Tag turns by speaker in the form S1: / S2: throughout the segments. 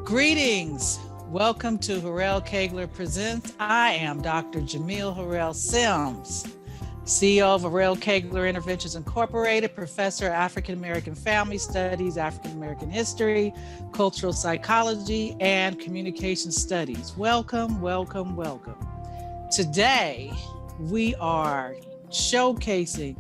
S1: Greetings. Welcome to Harrell Kagler Presents. I am Dr. Jamil Harrell Sims, CEO of Harrell Kagler Interventions Incorporated, professor of African American Family Studies, African American History, Cultural Psychology, and Communication Studies. Welcome, welcome, welcome. Today, we are showcasing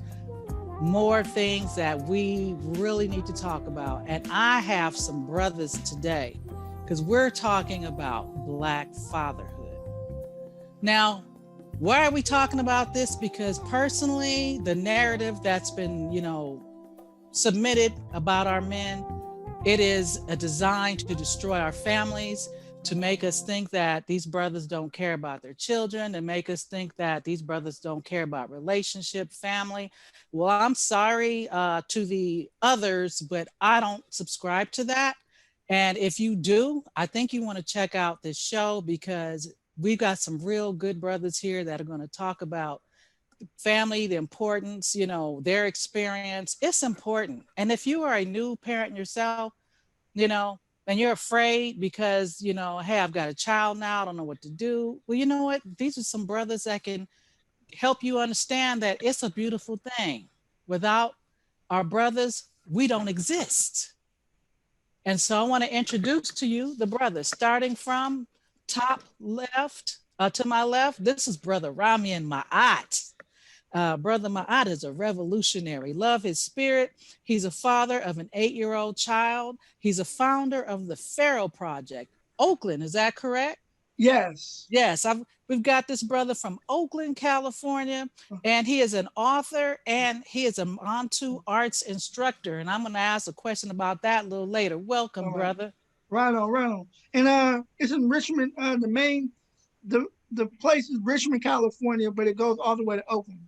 S1: more things that we really need to talk about. And I have some brothers today because we're talking about Black fatherhood. Now, why are we talking about this? Because personally, the narrative that's been, submitted about our men, it is a design to destroy our families, to make us think that these brothers don't care about their children, and make us think that these brothers don't care about relationship, family. Well, I'm sorry to the others, but I don't subscribe to that. And if you do, I think you want to check out this show because we've got some real good brothers here that are going to talk about family, the importance, their experience. It's important. And if you are a new parent yourself, and you're afraid because, hey, I've got a child now, I don't know what to do. Well, you know what? These are some brothers that can help you understand that it's a beautiful thing. Without our brothers, we don't exist. And so I want to introduce to you the brothers, starting from top left to my left. This is Brother Ramian Ma'at. Brother Ma'at is a revolutionary. Love his spirit. He's a father of an 8-year-old child. He's a founder of the Pharaoh Project. Oakland, is that correct?
S2: Yes.
S1: Yes, we've got this brother from Oakland, California, and he is an author and he is a Montu arts instructor. And I'm going to ask a question about that a little later. Welcome, brother.
S2: Right on. And it's in Richmond. The place is Richmond, California, but it goes all the way to Oakland.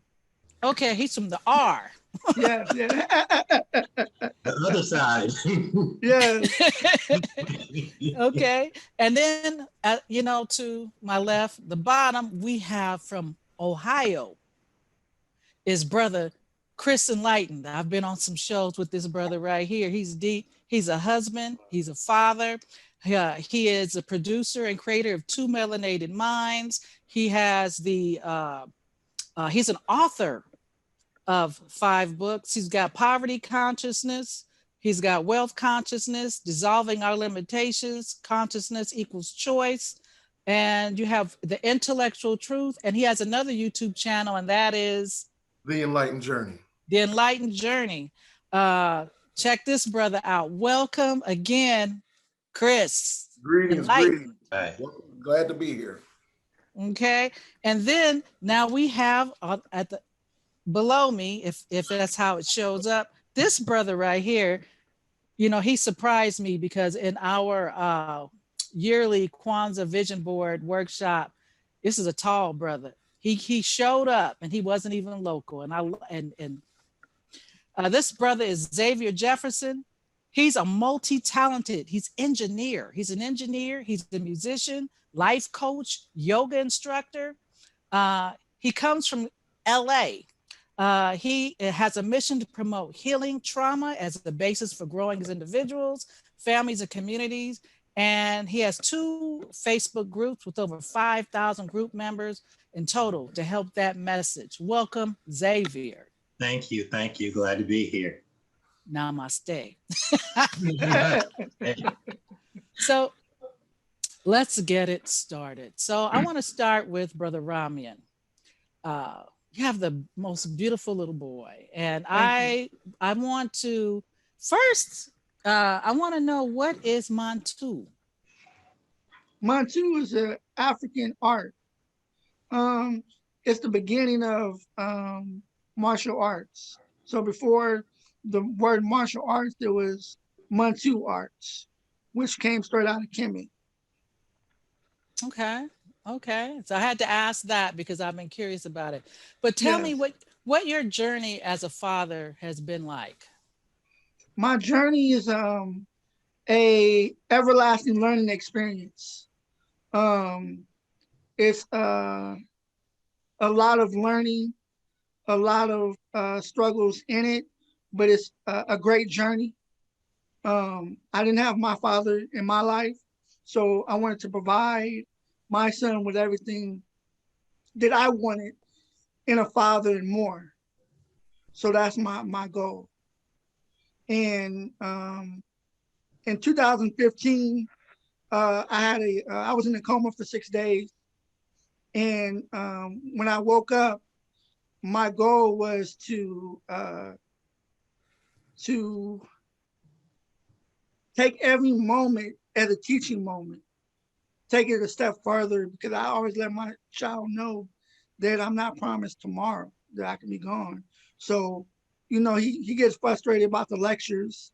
S1: Okay, he's from the R.
S2: Yeah.
S3: The other side.
S2: Yeah.
S1: Okay. And then, to my left, the bottom, we have from Ohio is brother Chris Enlightened. I've been on some shows with this brother right here. He's deep. He's a husband. He's a father. He is a producer and creator of Two Melanated Minds. He has he's an author of 5 books. He's got Poverty Consciousness. He's got Wealth Consciousness, Dissolving Our Limitations, Consciousness Equals Choice. And you have The Intellectual Truth. And he has another YouTube channel, and that is
S4: The Enlightened Journey.
S1: The Enlightened Journey. Check this brother out. Welcome again, Chris.
S4: Greetings.
S3: Right.
S4: Glad to be here.
S1: Okay. And then now we have below me, if that's how it shows up, this brother right here, he surprised me because in our yearly Kwanzaa Vision Board workshop, this is a tall brother. He showed up and he wasn't even local. And this brother is Xavier Jefferson. He's a multi-talented, he's an engineer. He's a musician, life coach, yoga instructor. He comes from LA. He has a mission to promote healing trauma as the basis for growing as individuals, families, and communities. And he has 2 Facebook groups with over 5,000 group members in total to help that message. Welcome, Xavier.
S3: Thank you. Glad to be here.
S1: Namaste. So let's get it started. So I want to start with Brother Ramian. You have the most beautiful little boy. And I want to first, I want to know, what is Montu?
S2: Montu is an African art. It's the beginning of martial arts. So before the word martial arts, there was Montu arts, which came straight out of Kemet.
S1: Okay. So I had to ask that because I've been curious about it. But tell me what your journey as a father has been like.
S2: My journey is a everlasting learning experience. It's a lot of learning, a lot of struggles in it, but it's a great journey. I didn't have my father in my life, So I wanted to provide my son with everything that I wanted in a father and more. So that's my goal. And in 2015, I was in a coma for 6 days, and when I woke up, my goal was to take every moment as a teaching moment, take it a step further, because I always let my child know that I'm not promised tomorrow that I can be gone. So, he gets frustrated about the lectures,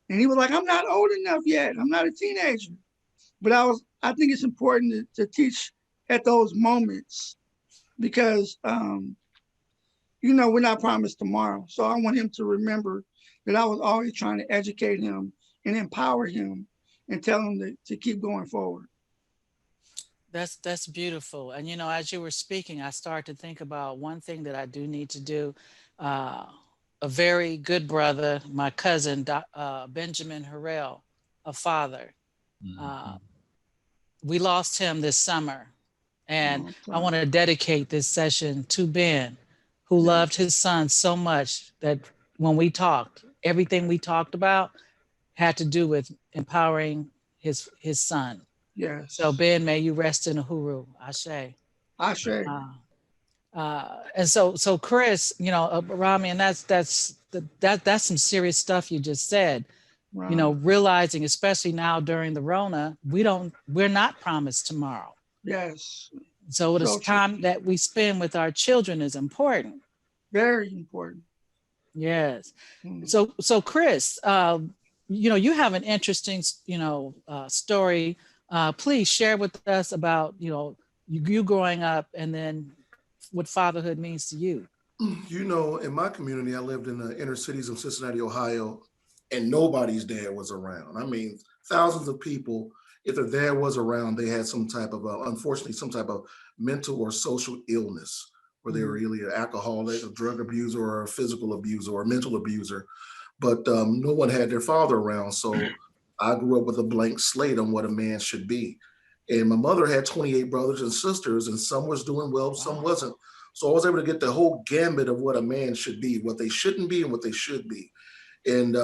S2: and he was like, "I'm not old enough yet. I'm not a teenager." But I think it's important to teach at those moments, because we're not promised tomorrow. So I want him to remember that I was always trying to educate him and empower him and tell him to keep going forward.
S1: That's beautiful. And as you were speaking, I started to think about one thing that I do need to do. Uh, a very good brother, my cousin, Benjamin Harrell, a father. Uh,
S3: Mhm.
S1: we lost him this summer. And
S2: Oh,
S1: I
S2: sorry.
S1: want to dedicate this session to Ben, who loved
S2: Yes.
S1: his son so much that when we talked, everything we talked about had to do with empowering his son. So
S2: Yes.
S1: Ben, may you rest in Uhuru, Ashe.
S2: Ashe.
S1: Uh, and so Chris, Rami, and that's some serious stuff you just said.
S2: Right.
S1: Realizing, especially now during the Rona, we're not promised tomorrow.
S2: Yes.
S1: So the
S2: So true.
S1: time that we spend with our children is important.
S2: Very important.
S1: Yes.
S2: Mm.
S1: So Chris, you have an interesting, story. Please share with us about, you growing up and then what fatherhood means to you.
S4: In my community, I lived in the inner cities of Cincinnati, Ohio, and nobody's dad was around. I mean, thousands of people, if their dad was around, they had some type of, unfortunately, some type of mental or social illness, where they were
S1: Mm.
S4: either an alcoholic, a drug abuser, or a physical abuser, or a mental abuser. But no one had their father around. So I grew up with a blank slate on what a man should be. And my mother had 28 brothers and sisters, and some was doing well, some
S1: Wow.
S4: wasn't. So I was able to get the whole gambit of what a man should be, what they shouldn't be, and what they should be. And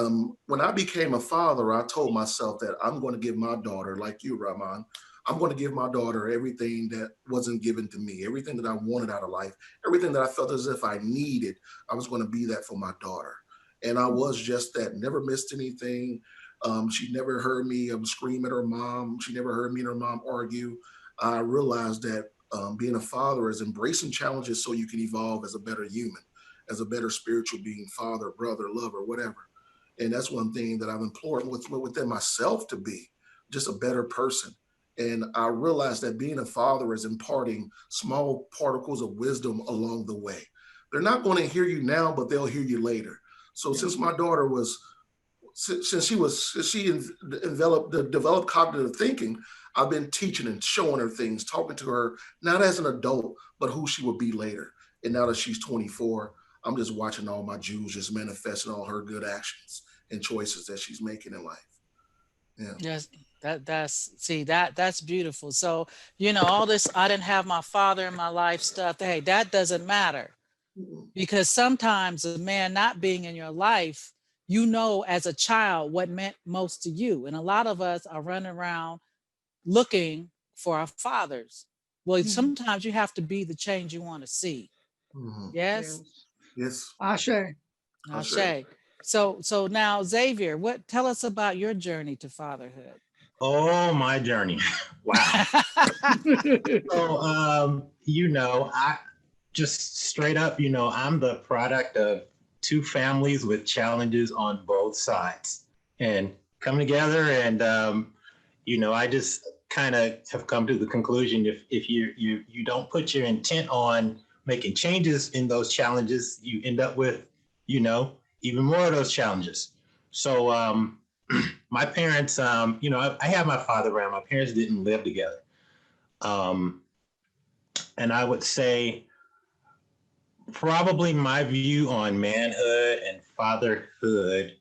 S4: when I became a father, I told myself that I'm going to give my daughter, like you, Rahman, I'm going to give my daughter everything that wasn't given to me, everything that I wanted out of life, everything that I felt as if I needed. I was going to be that for my daughter. And I was just that, never missed anything. She never heard me scream at her mom. She never heard me and her mom argue. I realized that being a father is embracing challenges so you can evolve as a better human, as a better spiritual being, father, brother, lover, whatever. And that's one thing that I've implored within myself, to be just a better person. And I realized that being a father is imparting small particles of wisdom along the way. They're not going to hear you now, but they'll hear you later. So
S2: Yeah.
S4: since my daughter was, since she developed cognitive thinking, I've been teaching and showing her things, talking to her not as an adult, but who she will be later. And now that she's 24, I'm just watching all my jewels just manifesting all her good actions and choices that she's making in life. Yeah.
S1: Yes, that's beautiful. So, all this I didn't have my father in my life stuff. Hey, that doesn't matter, because sometimes a man not being in your life, as a child what meant most to you. And a lot of us are running around looking for our fathers. Well,
S2: Mhm.
S1: sometimes you have to be the change you want to see.
S4: Mhm.
S1: Yes.
S2: Yes.
S4: Yes,
S2: Ashe.
S4: I say.
S1: Ashe. So now Xavier, tell us about your journey to fatherhood.
S3: Oh, my journey. Wow. So, I just straight up, I'm the product of two families with challenges on both sides and come together. And, I just kind of have come to the conclusion, if you don't put your intent on making changes in those challenges, you end up with, even more of those challenges. So, my parents, I have my father around. My parents didn't live together. Um, and I would say probably my view on manhood and fatherhood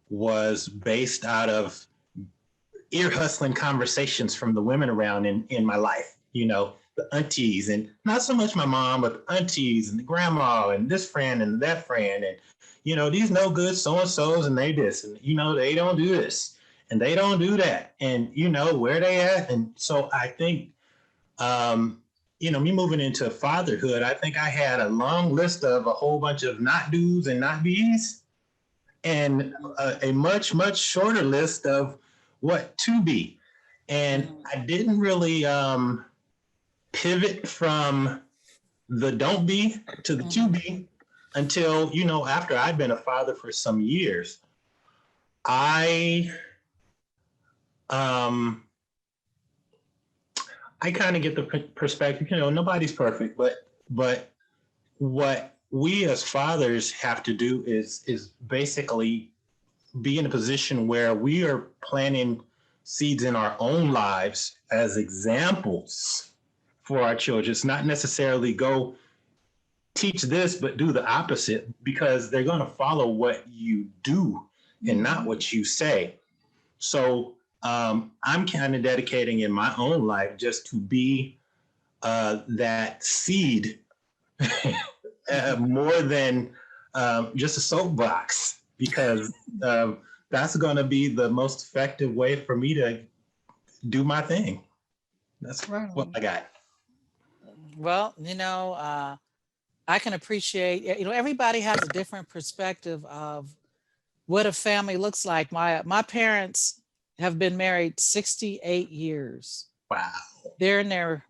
S3: was based out of ear hustling conversations from the women around in my life, the aunties, and not so much my mom, but the aunties and the grandma and this friend and that friend. And, these no good so-and-sos and they this, and, they don't do this and they don't do that. And, where they at. And so I think, me moving into fatherhood, I think I had a long list of a whole bunch of not do's and not be's, and a much, much shorter list of what to be. And I didn't really pivot from the don't be to the to be until, after I'd been a father for some years. I kind of get the perspective, nobody's perfect, but what we as fathers have to do is basically be in a position where we are planting seeds in our own lives as examples for our children. It's not necessarily go teach this, but do the opposite, because they're going to follow what you do and not what you say. So I'm kind of dedicating in my own life just to be that seed more than just a soapbox, because that's going to be the most effective way for me to do my thing. That's right. What I got.
S1: Well, I can appreciate, everybody has a different perspective of what a family looks like. My parents have been married 68 years.
S3: Wow.
S1: They're in their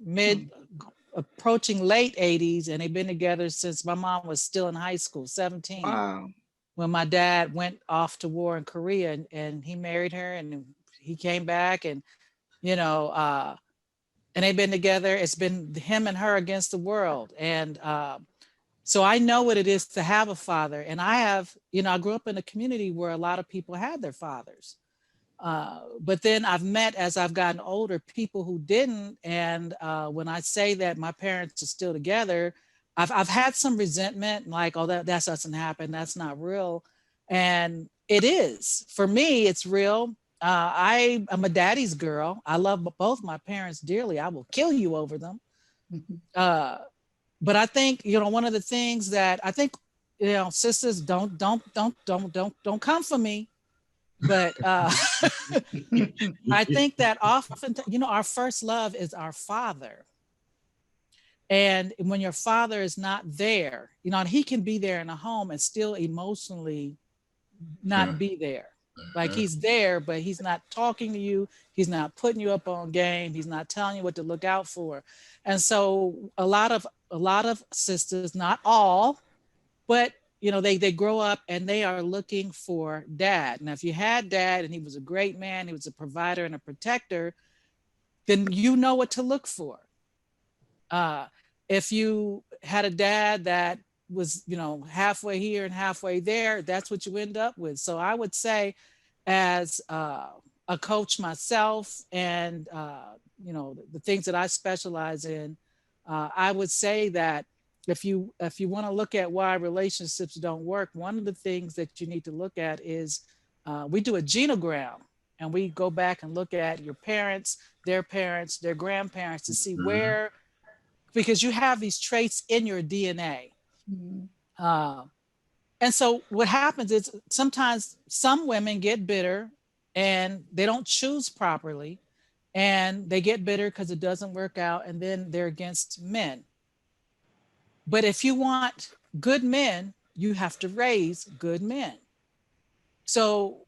S1: approaching late 80s, and they've been together since my mom was still in high school, 17.
S2: Wow.
S1: When my dad went off to war in Korea, and he married her, and he came back, and and they've been together. It's been him and her against the world. And so I know what it is to have a father. And I grew up in a community where a lot of people had their fathers. But then I've met, as I've gotten older, people who didn't. And when I say that my parents are still together, I've had some resentment, like, oh, that doesn't happen. That's not real. And it is. For me, it's real. I am a daddy's girl. I love both my parents dearly. I will kill you over them. But I think, one of the things that I think, sisters, don't come for me. But I think that often, our first love is our father. And when your father is not there, and he can be there in a home and still emotionally not be there. Like, he's there, but he's not talking to you. He's not putting you up on game. He's not telling you what to look out for. And so a lot of sisters, not all, but they grow up and they are looking for dad. Now, if you had dad and he was a great man, he was a provider and a protector, then you know what to look for. If you had a dad that was, halfway here and halfway there, that's what you end up with. So I would say, as a coach myself, and the things that I specialize in, I would say that if you want to look at why relationships don't work, one of the things that you need to look at is we do a genogram, and we go back and look at your parents, their grandparents, to see where, because you have these traits in your DNA. And so what happens is sometimes some women get bitter and they don't choose properly, and they get bitter because it doesn't work out, and then they're against men. But if you want good men, you have to raise good men. So,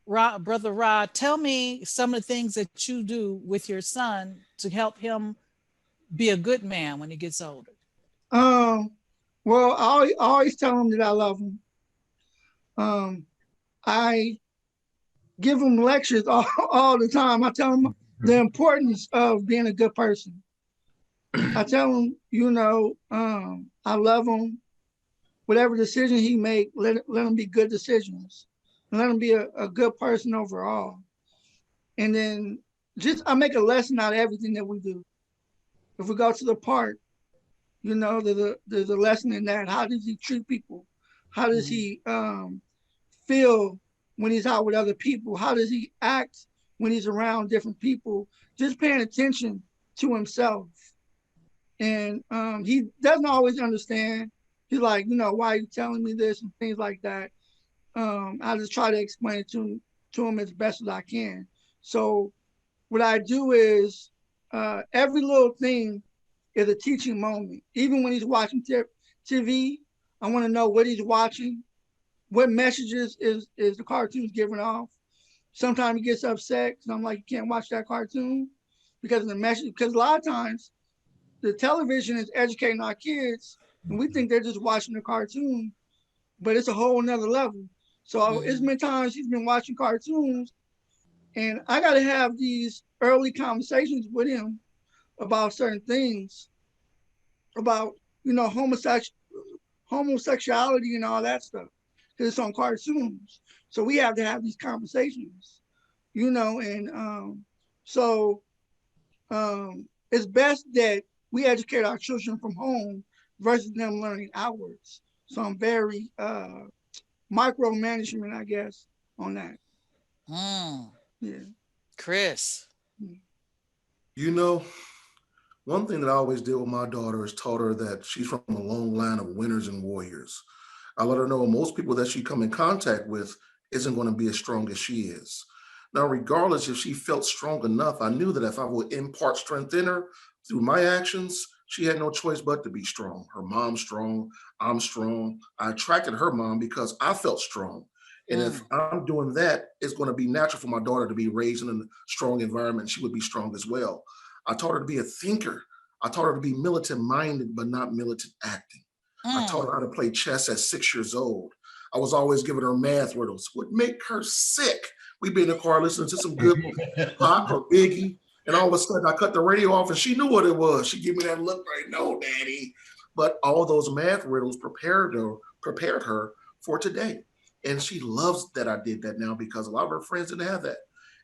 S1: Brother Rod, tell me some of the things that you do with your son to help him be a good man when he gets older.
S2: Well, I always tell him that I love him. I give him lectures all the time. I tell him the importance of being a good person. I tell him, I love him. Whatever decision he make, let him be good decisions. And let him be a good person overall. And then I make a lesson out of everything that we do. If we go to the park, there's a lesson in that. How does he treat people? How does he feel when he's out with other people? How does he act when he's around different people, just paying attention to himself. And he doesn't always understand. He's like, why are you telling me this and things like that. I just try to explain it to him as best as I can. So what I do is every little thing is a teaching moment. Even when he's watching TV, I want to know what he's watching, what messages is the cartoons giving off. Sometimes he gets upset because I'm like, you can't watch that cartoon because of the message. Because a lot of times the television is educating our kids and we think they're just watching a cartoon, but it's a whole nother level. So it's been times he's been watching cartoons and I got to have these early conversations with him about certain things, about, homosexuality and all that stuff, because it's on cartoons. So we have to have these conversations, and so it's best that we educate our children from home versus them learning outwards. So I'm very micromanagement, I guess, on that. Yeah.
S1: Chris.
S4: One thing that I always did with my daughter is taught her that she's from a long line of winners and warriors. I let her know most people that she come in contact with isn't going to be as strong as she is. Now, regardless if she felt strong enough, I knew that if I would impart strength in her through my actions, she had no choice but to be strong. Her mom's strong, I'm strong. I attracted her mom because I felt strong. And if I'm doing that, it's going to be natural for my daughter to be raised in a strong environment. She would be strong as well. I taught her to be a thinker. I taught her to be militant minded, but not militant acting. I taught her how to play chess at 6 years old. I was always giving her math riddles, would make her sick. We'd be in the car listening to some good Pac or Biggie, and all of a sudden I cut the radio off and she knew what it was. She gave me that look like, no, daddy. But all those math riddles prepared her for today. And she loves that I did that now because a lot of her friends didn't have that.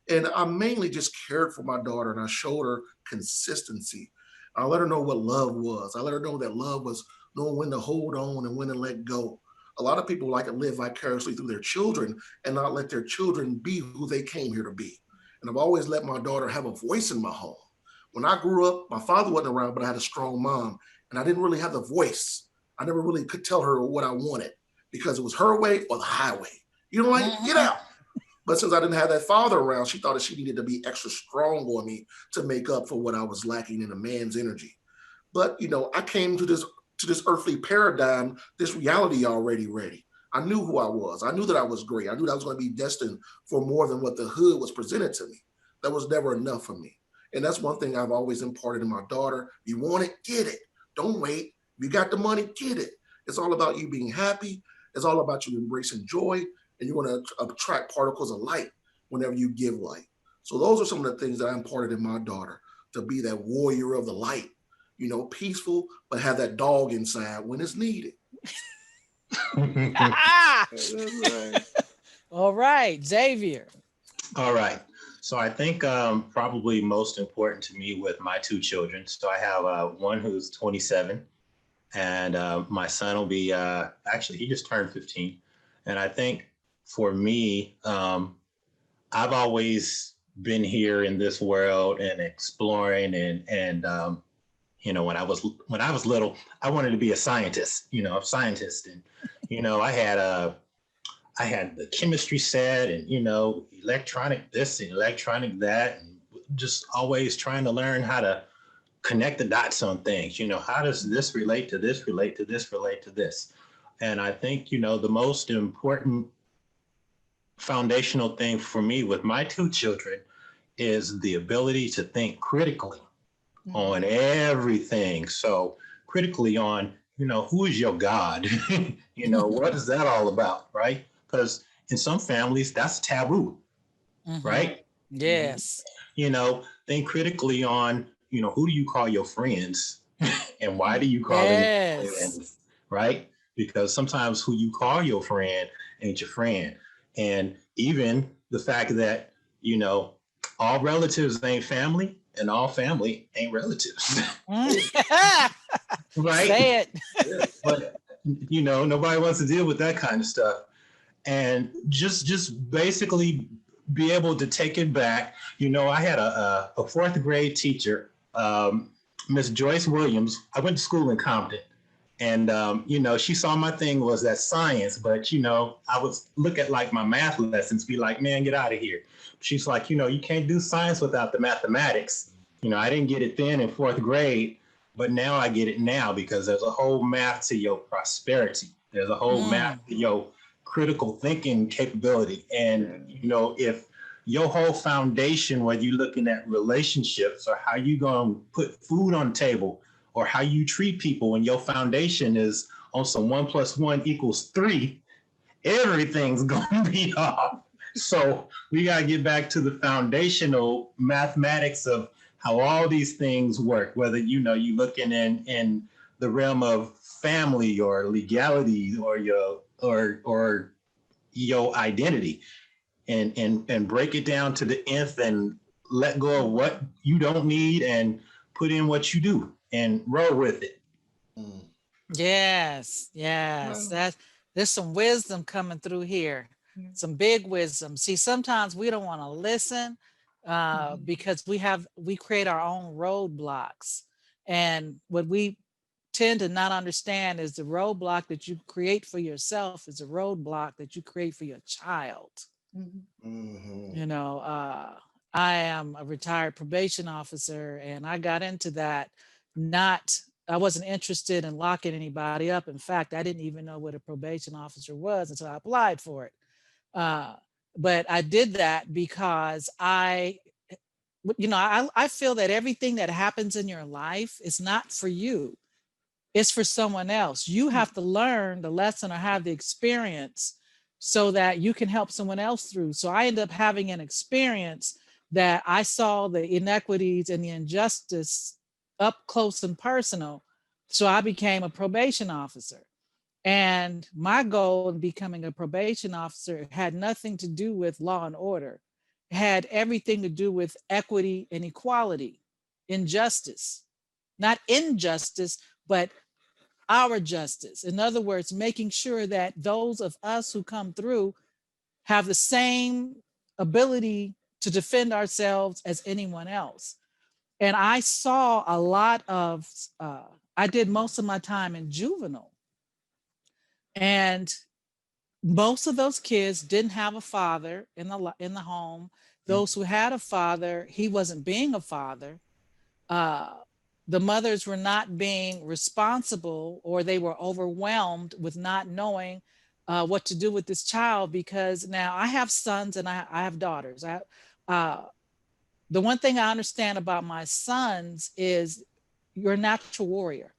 S4: And I mainly just cared for my daughter and I showed her consistency. I let her know what love was. I let her know that love was knowing when to hold on and when to let go. A lot of people like to live vicariously through their children and not let their children be who they came here to be. And I've always let my daughter have a voice in my home. When I grew up, my father wasn't around, but I had a strong mom and I didn't really have the voice. I never really could tell her what I wanted because it was her way or the highway. You know, like, get out. But since I didn't have that father around, she thought that she needed to be extra strong on me to make up for what I was lacking in a man's energy. But, I came to this earthly paradigm, this reality already ready. I knew who I was. I knew that I was great. I knew that I was going to be destined for more than what the hood was presented to me. That was never enough for me. And that's one thing I've always imparted in my daughter. If you want it, get it. Don't wait. If you got the money, get it. It's all about you being happy. It's all about you embracing joy. And you want to attract particles of light whenever you give light. So those are some of the things that I imparted in my daughter, to be that warrior of the light, peaceful, but have that dog inside when it's needed.
S1: All right, Xavier.
S3: All right. So I think probably most important to me with my two children. So I have one who's 27 and my son will be, actually, he just turned 15. And I think for me, I've always been here in this world and exploring and when I was little, I wanted to be a scientist, a scientist. And, I had the chemistry set and, electronic this and electronic that, and just always trying to learn how to connect the dots on things. How does this relate to this, relate to this, relate to this? And I think, the most important foundational thing for me with my two children is the ability to think critically on everything. So critically on, who is your God? What is that all about, right? Because in some families, that's taboo, right?
S1: Yes.
S3: Think critically on, who do you call your friends and why do you call them your friends, right? Because sometimes who you call your friend ain't your friend. And even the fact that, all relatives ain't family and all family ain't relatives. Right?
S1: Say it.
S3: But, nobody wants to deal with that kind of stuff. And just basically be able to take it back. You know, I had a fourth grade teacher, Miss Joyce Williams. I went to school in Compton. And, you know, she saw my thing was that science, but, you know, I would look at like my math lessons, be like, man, get out of here. She's like, you know, you can't do science without the mathematics. You know, I didn't get it then in fourth grade, but now I get it now because there's a whole math to your prosperity. There's a whole math to your critical thinking capability. And, you know, if your whole foundation, whether you're looking at relationships or how you going to put food on the table, or how you treat people when your foundation is on some 1 + 1 = 3, everything's gonna be off. So we gotta get back to the foundational mathematics of how all these things work, whether you know you looking in the realm of family or legality or your identity, and break it down to the nth and let go of what you don't need and put in what you do and roll with it.
S1: Yes, yes. There's some wisdom coming through here. Some big wisdom. See, sometimes we don't want to listen because we create our own roadblocks. And what we tend to not understand is the roadblock that you create for yourself is a roadblock that you create for your child. You know, I am a retired probation officer, and I got into that I wasn't interested in locking anybody up. In fact, I didn't even know what a probation officer was until I applied for it. But I did that because I feel that everything that happens in your life is not for you. It's for someone else. You have to learn the lesson or have the experience so that you can help someone else through. So I ended up having an experience that I saw the inequities and the injustice up close and personal. So I became a probation officer. And my goal in becoming a probation officer had nothing to do with law and order. It had everything to do with equity and equality, injustice, not injustice, but our justice. In other words, making sure that those of us who come through have the same ability to defend ourselves as anyone else. And I saw a lot of, I did most of my time in juvenile. And most of those kids didn't have a father in the home. Those who had a father, he wasn't being a father. The mothers were not being responsible, or they were overwhelmed with not knowing what to do with this child. Because now I have sons and I have daughters. The one thing I understand about my sons is you're a natural warrior.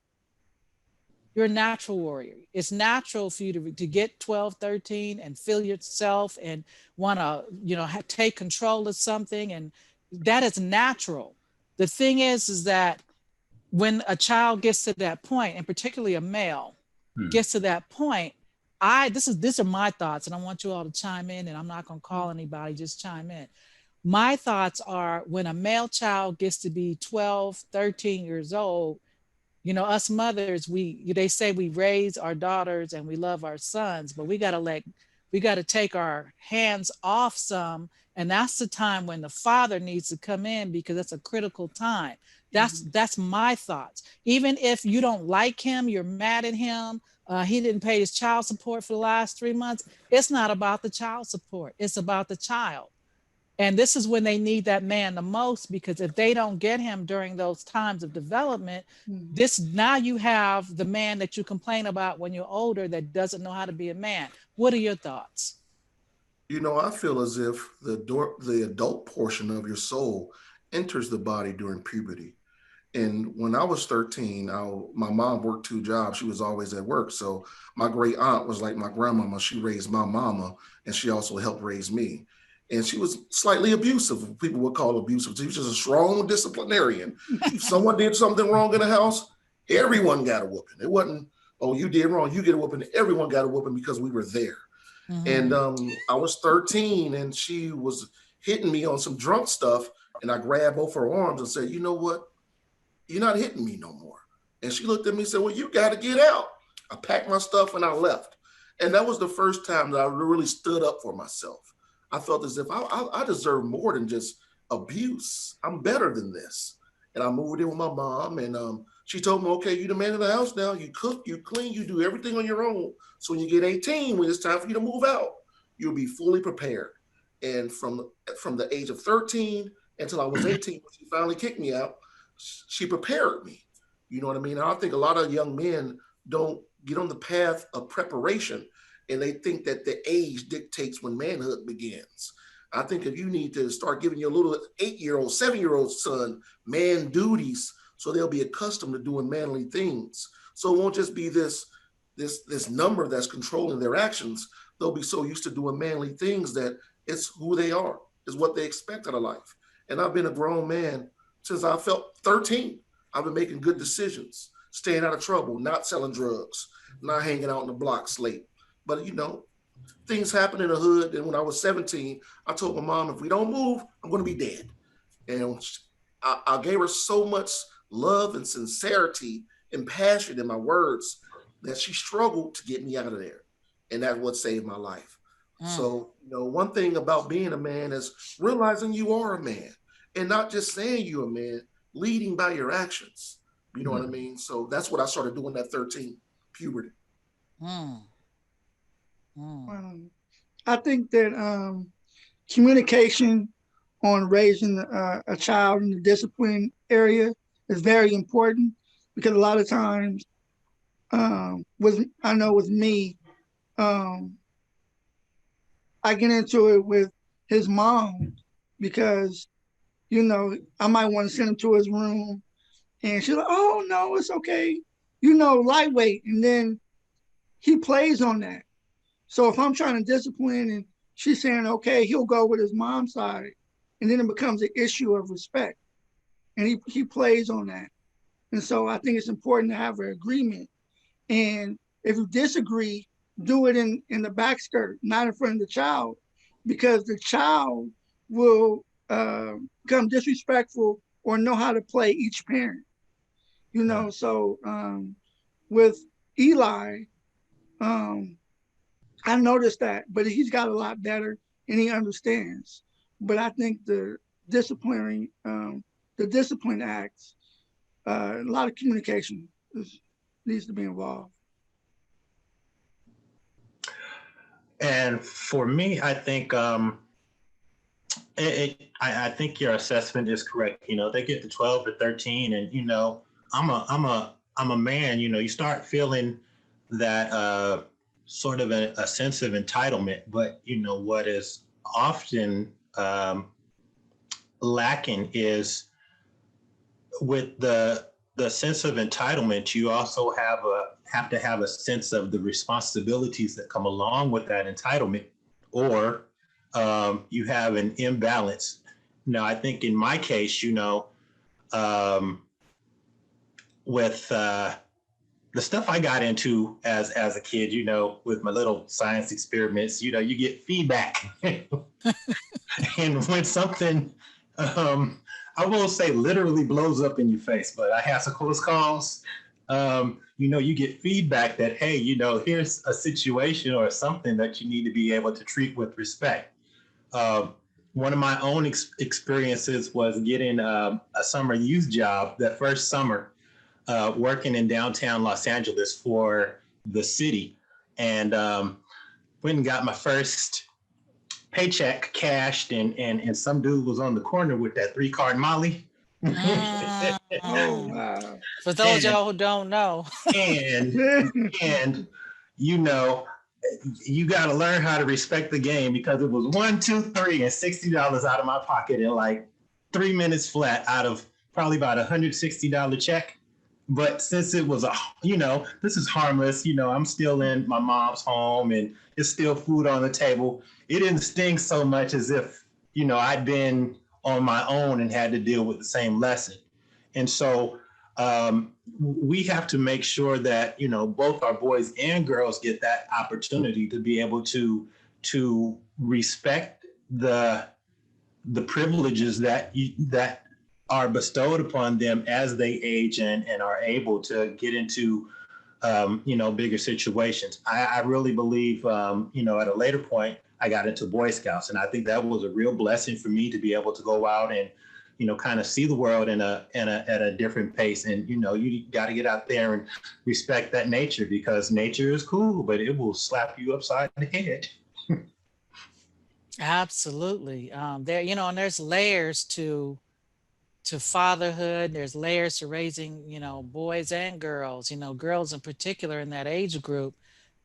S1: You're a natural warrior. It's natural for you to get 12, 13 and feel yourself and want to, take control of something. And that is natural. The thing is that when a child gets to that point, and particularly a male gets to that point, these are my thoughts, and I want you all to chime in, and I'm not going to call anybody, just chime in. My thoughts are when a male child gets to be 12, 13 years old, us mothers, they say we raise our daughters and we love our sons, but we got to take our hands off some. And that's the time when the father needs to come in, because that's a critical time. That's my thoughts. Even if you don't like him, you're mad at him, he didn't pay his child support for the last 3 months. It's not about the child support. It's about the child. And this is when they need that man the most, because if they don't get him during those times of development, now you have the man that you complain about when you're older that doesn't know how to be a man. What are your thoughts?
S4: I feel as if the adult portion of your soul enters the body during puberty. And when I was 13, my mom worked 2 jobs. She was always at work. So my great aunt was like my grandmama. She raised my mama, and she also helped raise me. And she was slightly abusive. People would call abusive. She was just a strong disciplinarian. If someone did something wrong in the house, everyone got a whooping. It wasn't, oh, you did wrong, you get a whooping. Everyone got a whooping because we were there. And I was 13, and she was hitting me on some drunk stuff. And I grabbed both her arms and said, you know what? You're not hitting me no more. And she looked at me and said, well, you got to get out. I packed my stuff and I left. And that was the first time that I really stood up for myself. I felt as if I deserve more than just abuse. I'm better than this. And I moved in with my mom, and she told me, okay, you the man of the house now. You cook, you clean, you do everything on your own. So when you get 18, when it's time for you to move out, you'll be fully prepared. And from the age of 13 until I was 18, when she finally kicked me out, she prepared me. You know what I mean? I think a lot of young men don't get on the path of preparation, and they think that the age dictates when manhood begins. I think if you need to start giving your little 8-year-old, 7-year-old son man duties, so they'll be accustomed to doing manly things. So it won't just be this number that's controlling their actions. They'll be so used to doing manly things that it's who they are, is what they expect out of life. And I've been a grown man since I felt 13. I've been making good decisions, staying out of trouble, not selling drugs, not hanging out in the blocks late. But things happen in the hood. And when I was 17, I told my mom, if we don't move, I'm going to be dead. And I gave her so much love and sincerity and passion in my words that she struggled to get me out of there. And that's what saved my life. So, one thing about being a man is realizing you are a man and not just saying you're a man, leading by your actions. You know what I mean? So that's what I started doing at 13, puberty.
S2: I think that communication on raising a child in the discipline area is very important, because a lot of times, with me, I get into it with his mom because, I might want to send him to his room, and she's like, oh, no, it's okay. Lightweight. And then he plays on that. So if I'm trying to discipline and she's saying, okay, he'll go with his mom's side, and then it becomes an issue of respect. And he plays on that. And so I think it's important to have an agreement. And if you disagree, do it in the back skirt, not in front of the child, because the child will become disrespectful or know how to play each parent. So with Eli, I noticed that, but he's got a lot better and he understands. But I think the discipline acts, a lot of communication needs to be involved.
S3: And for me, I think I think your assessment is correct. They get to 12 to 13, and I'm a man. You start feeling that sort of a sense of entitlement. But what is often lacking is, with the sense of entitlement, you also have to have a sense of the responsibilities that come along with that entitlement, or you have an imbalance. Now, I think in my case, with the stuff I got into as a kid, with my little science experiments, you get feedback. And when something, I won't say literally blows up in your face, but I have some close calls. You get feedback that, hey, here's a situation or something that you need to be able to treat with respect. One of my own experiences was getting a summer youth job that first summer, working in downtown Los Angeles for the city, and went and got my first paycheck cashed, and some dude was on the corner with that 3-card Molly.
S2: Oh, wow.
S1: For those y'all who don't know.
S3: and you got to learn how to respect the game, because it was 1, 2, 3 and $60 out of my pocket in like 3 minutes flat out of probably about $160 check. But since it was this is harmless, I'm still in my mom's home and it's still food on the table. It didn't sting so much as if, I'd been on my own and had to deal with the same lesson. And so we have to make sure that, both our boys and girls get that opportunity to be able to respect the privileges that are bestowed upon them as they age and are able to get into, bigger situations. I really believe, at a later point, I got into Boy Scouts. And I think that was a real blessing for me to be able to go out and, kind of see the world at a different pace. And, you got to get out there and respect that nature, because nature is cool, but it will slap you upside the head.
S1: Absolutely. There, and there's layers to fatherhood. There's layers to raising, boys and girls, girls in particular in that age group.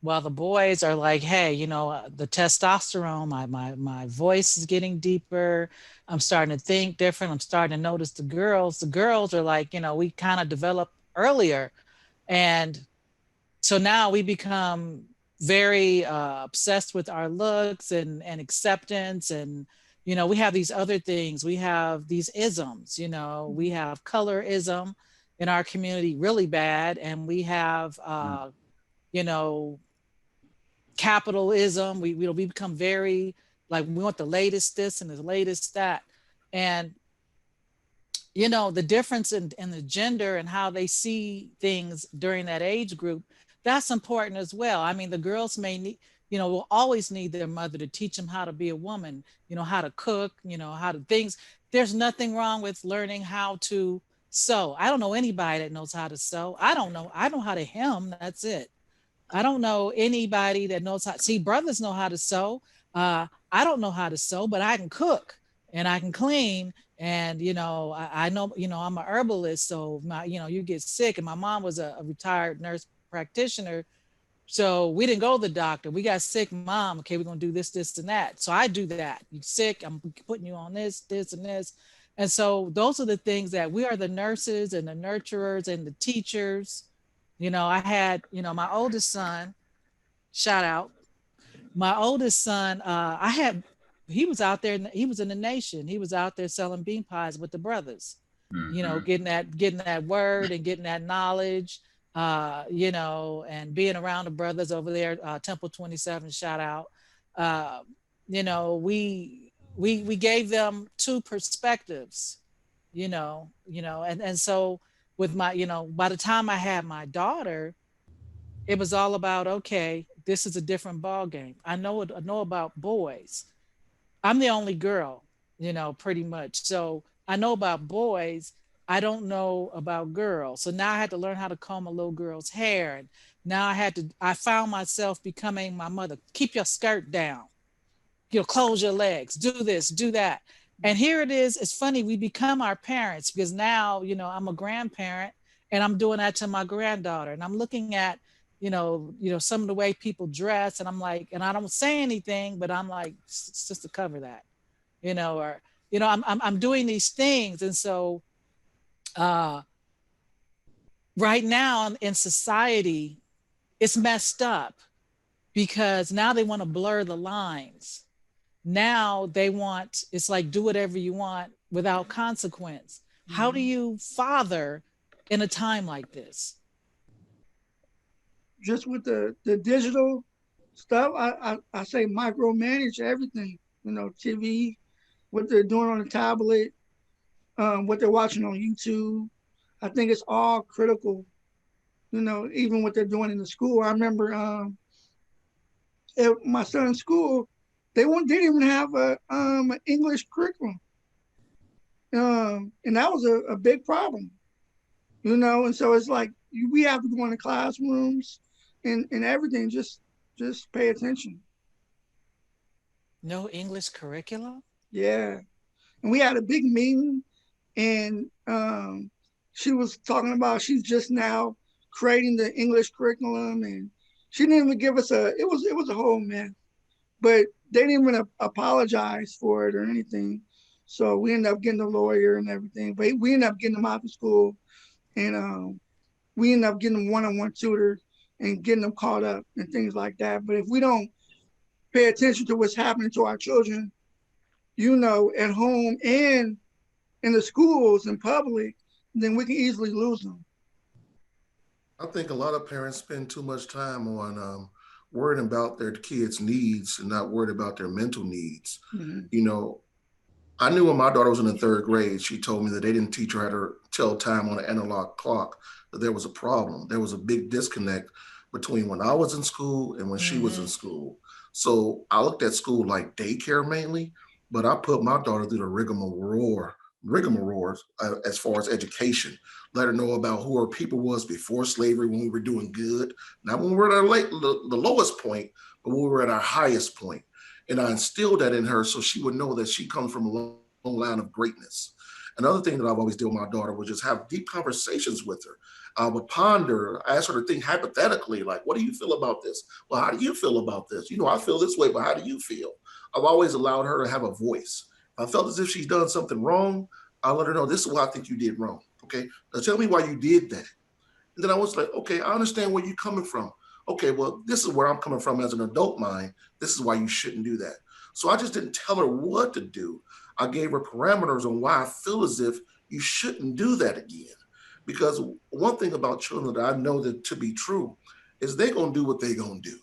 S1: While the boys are like, hey, the testosterone, my voice is getting deeper. I'm starting to think different. I'm starting to notice the girls. The girls are like, we kind of develop earlier. And so now we become very obsessed with our looks and acceptance, and we have these other things. We have these isms. We have colorism in our community really bad, and we have you know capitalism. We become very, like, we want the latest this and the latest that. And the difference in the gender and how they see things during that age group, that's important as well. I mean, the girls may need, will always need their mother to teach them how to be a woman, how to cook, how to things. There's nothing wrong with learning how to sew. I don't know anybody that knows how to sew. I know how to hem. That's it. I don't know anybody that knows how. See, brothers know how to sew. I don't know how to sew, but I can cook and I can clean. And I know, I'm a herbalist, so you get sick. And my mom was a retired nurse practitioner, so we didn't go to the doctor. We got sick, mom. Okay, we're gonna do this, this, and that. So I do that. You sick? I'm putting you on this, this, and this. And so those are the things that we are the nurses and the nurturers and the teachers. I had, my oldest son, shout out, my oldest son, he was out there, he was in the nation. He was out there selling bean pies with the brothers, getting that word and getting that knowledge, and being around the brothers over there, Temple 27, shout out. We gave them two perspectives, and so with my, by the time I had my daughter, it was all about, okay, this is a different ball game. I know about boys. I'm the only girl, pretty much. So I know about boys. I don't know about girls. So now I had to learn how to comb a little girl's hair. And now I found myself becoming my mother. Keep your skirt down. Close your legs, do this, do that. And here it is. It's funny. We become our parents, because now, I'm a grandparent and I'm doing that to my granddaughter. And I'm looking at, some of the way people dress, and I'm like, and I don't say anything, but I'm like, it's just to cover that, or, I'm doing these things. And so right now in society, it's messed up, because now they want to blur the lines. Now it's like, do whatever you want without consequence. How do you father in a time like this?
S2: Just with the digital stuff, I say micromanage everything. TV, what they're doing on the tablet, what they're watching on YouTube. I think it's all critical. Even what they're doing in the school. I remember at my son's school, they didn't even have an English curriculum, and that was a big problem. And so it's like we have to go into classrooms and everything. Just pay attention.
S1: No English curriculum?
S2: Yeah, and we had a big meeting, and she was talking about she's just now creating the English curriculum, and she didn't even give us it was a whole mess, but they didn't even apologize for it or anything. So we ended up getting a lawyer and everything, but we ended up getting them out of school, and we ended up getting them one-on-one tutors and getting them caught up and things like that. But if we don't pay attention to what's happening to our children, at home and in the schools and public, then we can easily lose them.
S4: I think a lot of parents spend too much time on worrying about their kids' needs and not worried about their mental needs.
S2: Mm-hmm.
S4: I knew when my daughter was in the third grade, she told me that they didn't teach her how to tell time on an analog clock, that there was a problem. There was a big disconnect between when I was in school and when she was in school. So I looked at school like daycare mainly, but I put my daughter through the rigmarole as far as education. Let her know about who our people was before slavery when we were doing good, not when we were at our the lowest point, but when we were at our highest point. And I instilled that in her so she would know that she comes from a long line of greatness. Another thing that I've always did with my daughter was just have deep conversations with her. I would ponder, I ask her to think hypothetically, like, what do you feel about this? Well, how do you feel about this? You know, I feel this way, but how do you feel? I've always allowed her to have a voice. If I felt as if she's done something wrong, I'll let her know, this is what I think you did wrong. Okay, now tell me why you did that. And then I was like, okay, I understand where you're coming from. Okay, well, this is where I'm coming from as an adult mind. This is why you shouldn't do that. So I just didn't tell her what to do. I gave her parameters on why I feel as if you shouldn't do that again. Because one thing about children that I know that to be true is they're going to do what they're going to do.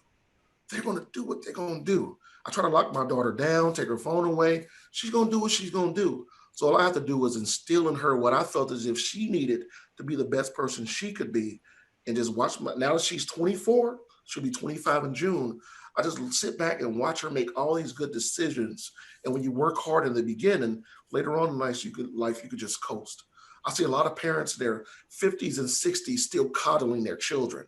S4: They're going to do what they're going to do. I try to lock my daughter down, take her phone away. She's going to do what she's going to do. So all I have to do was instill in her what I felt as if she needed to be the best person she could be. And just watch now that she's 24, she'll be 25 in June. I just sit back and watch her make all these good decisions. And when you work hard in the beginning, later on in life, you could just coast. I see a lot of parents in their 50s and 60s still coddling their children,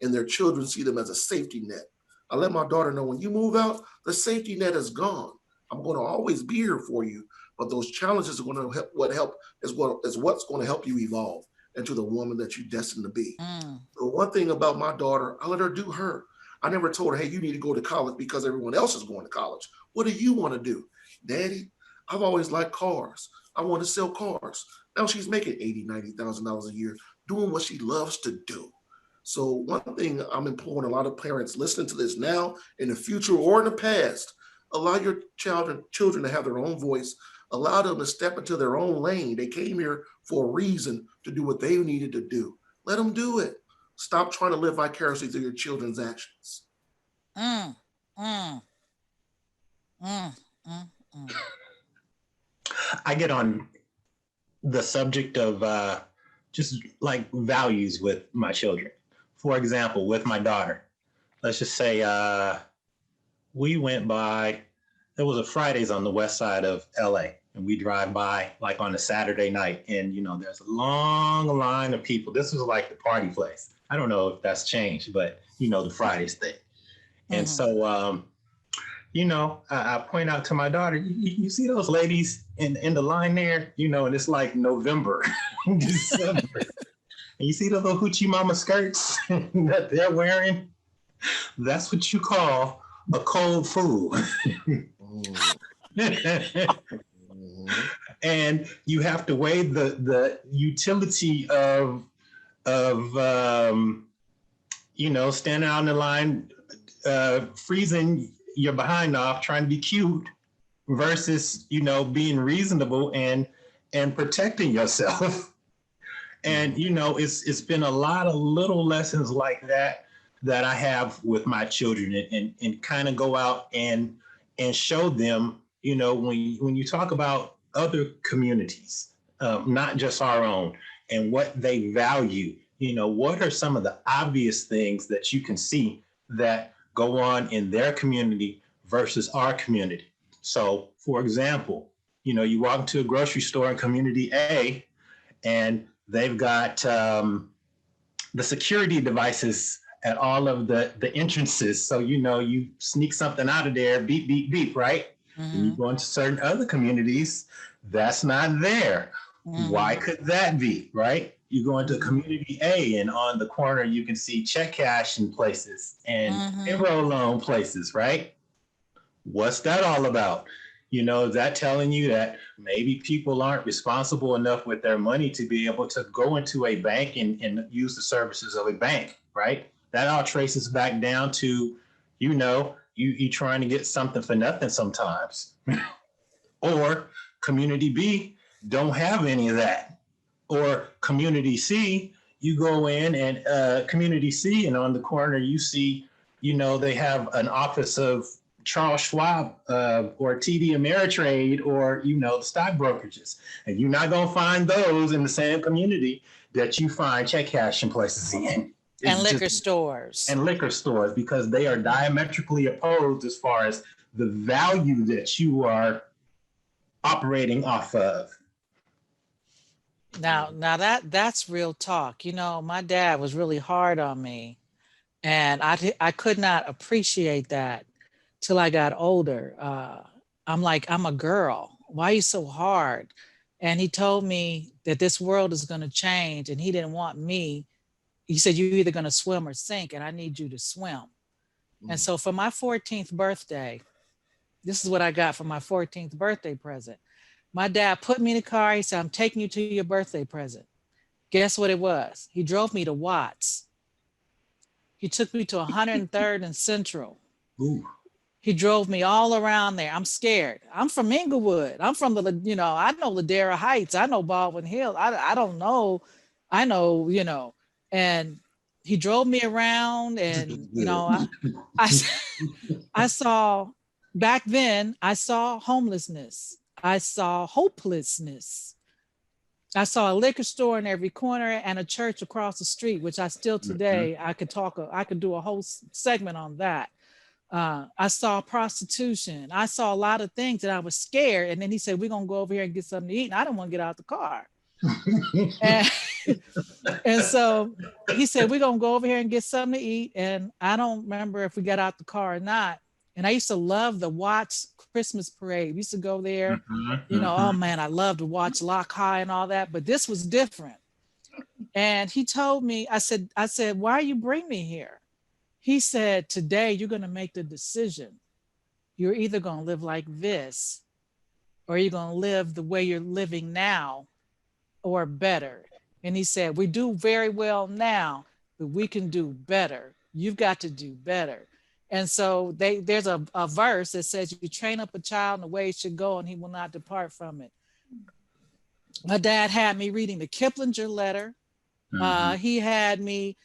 S4: and their children see them as a safety net. I let my daughter know, when you move out, the safety net is gone. I'm going to always be here for you, but those challenges are going to help. What's going to help you evolve into the woman that you're destined to be. The one thing about my daughter, I let her do her. I never told her, hey, you need to go to college because everyone else is going to college. What do you want to do? Daddy, I've always liked cars. I want to sell cars. Now she's making $80,000, $90,000 a year doing what she loves to do. So one thing I'm imploring a lot of parents listening to this now, in the future, or in the past, allow your children to have their own voice. Allow them to step into their own lane. They came here for a reason to do what they needed to do. Let them do it. Stop trying to live vicariously through your children's actions.
S1: Mm, mm, mm, mm, mm.
S3: I get on the subject of just like values with my children. For example, with my daughter, let's just say we went by, there was a Fridays on the west side of LA, and we drive by like on a Saturday night, and there's a long line of people. This was like the party place. I don't know if that's changed, but the Fridays thing. And so I point out to my daughter, you see those ladies in the line there, and it's like November, December. And you see the little hoochie mama skirts that they're wearing? That's what you call a cold fool. And you have to weigh the utility of standing out in the line, freezing your behind off, trying to be cute, versus being reasonable and protecting yourself. And it's been a lot of little lessons like that I have with my children, and kind of go out and show them, when you talk about other communities, not just our own, and what they value, what are some of the obvious things that you can see that go on in their community versus our community. So, for example, you walk into a grocery store in community A, and they've got the security devices at all of the entrances. So, you sneak something out of there, beep, beep, beep, right? And you go into certain other communities, that's not there. Why could that be, right? You go into community A, and on the corner, you can see check cashing places and payroll loan places, right? What's that all about? Is that telling you that maybe people aren't responsible enough with their money to be able to go into a bank and use the services of a bank, right? That all traces back down to, you trying to get something for nothing sometimes. Or community B don't have any of that. Or community C, you go in and community C, and on the corner you see, they have an office of Charles Schwab or TD Ameritrade, or the stock brokerages, and you're not gonna find those in the same community that you find check cashing places in.
S1: And
S3: It's
S1: liquor
S3: just
S1: stores.
S3: and liquor stores, because they are diametrically opposed as far as the value that you are operating off of.
S1: Now that's real talk. You know, my dad was really hard on me, and I could not appreciate that till I got older. I'm like, I'm a girl. Why are you so hard? And he told me that this world is going to change, and he didn't want me. He said, you're either going to swim or sink, and I need you to swim. And
S4: Mm.
S1: so for my 14th birthday, this is what I got for my 14th birthday present. My dad put me in the car. He said, I'm taking you to your birthday present. Guess what it was? He drove me to Watts. He took me to 103rd and Central.
S3: Ooh.
S1: He drove me all around there. I'm scared. I'm from Inglewood. I'm from the, I know Ladera Heights. I know Baldwin Hills. I don't know. I know, and he drove me around, and, I, I saw, back then, I saw homelessness. I saw hopelessness. I saw a liquor store in every corner and a church across the street, which I still today, I could do a whole segment on that. I saw prostitution. I saw a lot of things, and I was scared. And then he said, we're going to go over here and get something to eat. And I didn't want to get out the car. And, and so he said, we're going to go over here and get something to eat. And I don't remember if we got out the car or not. And I used to love the Watts Christmas parade. We used to go there, oh man, I love to watch Lock High and all that, but this was different. And he told me, I said, why you bring me here? He said, today you're going to make the decision. You're either going to live like this, or you're going to live the way you're living now, or better. And he said, we do very well now, but we can do better. You've got to do better. And so there's a verse that says, you train up a child in the way he should go, and he will not depart from it. My dad had me reading the Kiplinger letter. He had me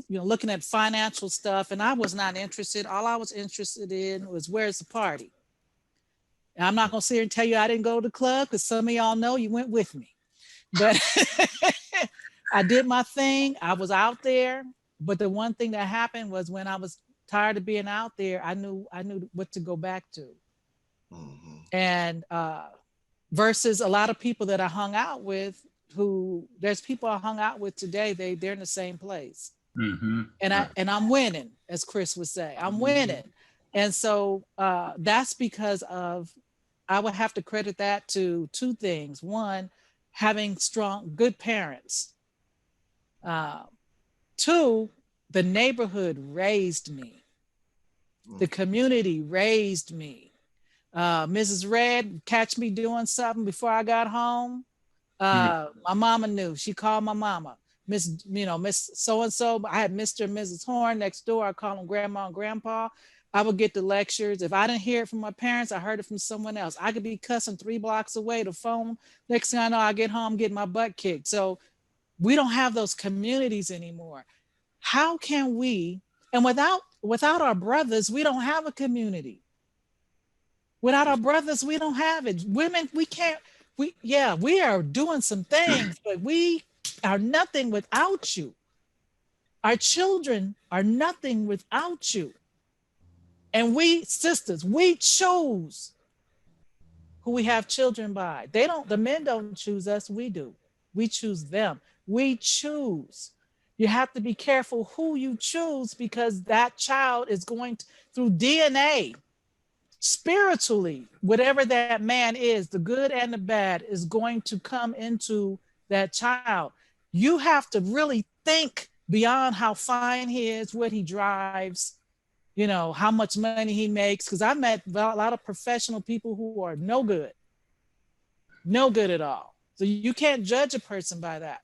S1: looking at financial stuff, and I was not interested. All I was interested in was, where's the party? And I'm not going to sit here and tell you I didn't go to the club, because some of y'all know you went with me. But I did my thing. I was out there. But the one thing that happened was, when I was tired of being out there, I knew what to go back to. Mm-hmm. And versus a lot of people that I hung out with, there's people I hung out with today, they're in the same place. Mm-hmm. And I'm winning, as Chris would say. I'm winning. And so that's because of, I would have to credit that to two things. One, having good parents. Two, the neighborhood raised me. The community raised me. Mrs. Red catch me doing something before I got home. My mama knew. She called my mama, Miss so-and-so. I had Mr. and Mrs. Horn next door. I call them grandma and grandpa. I would get the lectures. If I didn't hear it from my parents, I heard it from someone else. I could be cussing 3 blocks away, the phone. Next thing I know, I get home, getting my butt kicked. So we don't have those communities anymore. How can we, and without our brothers, we don't have a community. Without our brothers, we don't have it. Women, we can't, we are doing some things, but we are nothing without you. Our children are nothing without you. And we, sisters, we chose who we have children by. The men don't choose us, we do. We choose them. We choose. You have to be careful who you choose, because that child is going through DNA, spiritually, whatever that man is, the good and the bad, is going to come into that child. You have to really think beyond how fine he is, what he drives, how much money he makes. Because I met a lot of professional people who are no good at all. So you can't judge a person by that.